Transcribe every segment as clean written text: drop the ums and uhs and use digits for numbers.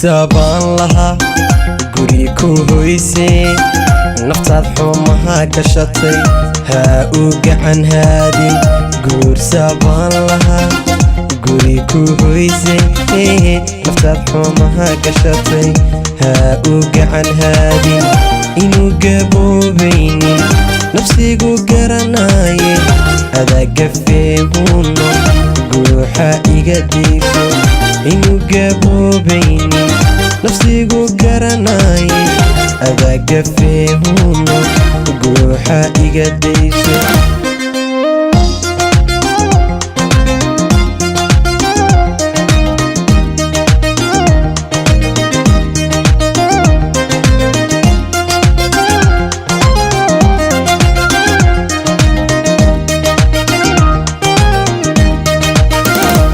guursabaan lahaa guri ku hoysay naftaad xumaha gashatay ha u gacan haadin guursabaan lahaa guri ku hoysay naftaad xumaha gashatay ha u gacan haadin inuu gaboobaynin nafsigu garanaaye adaa gafeehuno guuxa iga diifo inuu gaboobaynin nafsigu garanaaye adaa gafeehuno guuxa iga diifo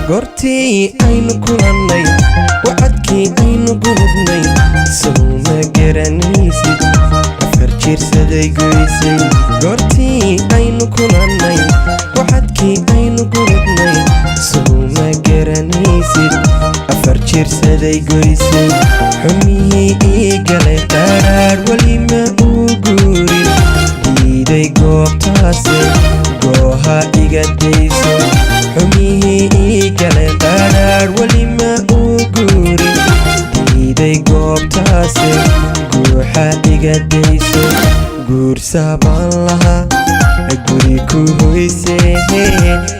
goortii aynu kulannay wacadkii aynu gudubnay sawma garanaysid afar jiirsaday goysay goortii aynu kulannay wacadkii aynu gudubnay sawma garanaysid afar jiirsaday goysay xumihii ii galay qaraar weli ma uu guurin diiday goobtaase gooha iga dayso xumihii ii galay qaraar weli ma uu guurin diiday goobtaase guuxa iga dayso guursabaan lahaa guri ku hoysay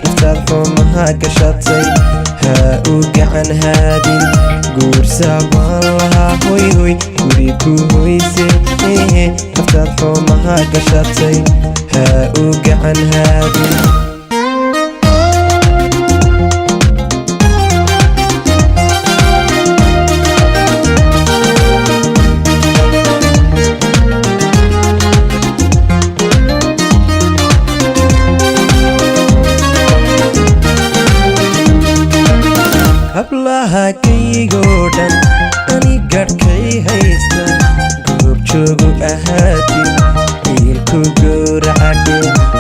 naftaad xumaha gashatay ha u gacan haadin guursabaan lahaa hoy hoy guri ku hoysay naftaad xumaha gashatay ha u gacan haadin hablaha kaygoo dhan ani gadhkay haysta goob joogu ahaatid wiilku gowracadhe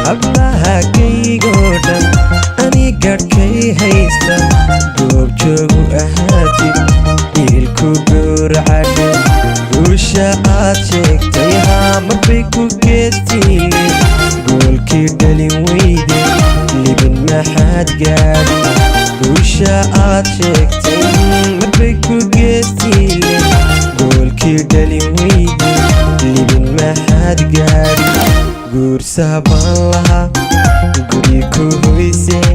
hablaha kaygoo dhan ani gadhkay haysta goob joogu ahaatid wiilku gowracadhe guusha aad sheegtay haa marbay ku geestiile goolkii dhalin weyde libin maxaad gaadhi guusha aad sheegtay marbay ku geestiile goolkii dhalin weyde libin maxaad gaadhi guursabaan lahaa guri ku hoysay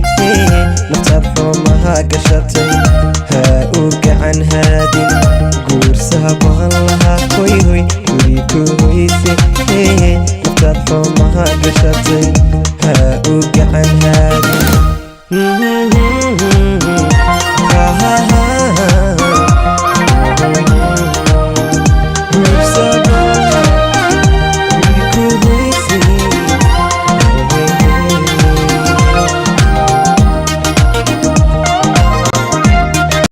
naftaad xumaha gashatay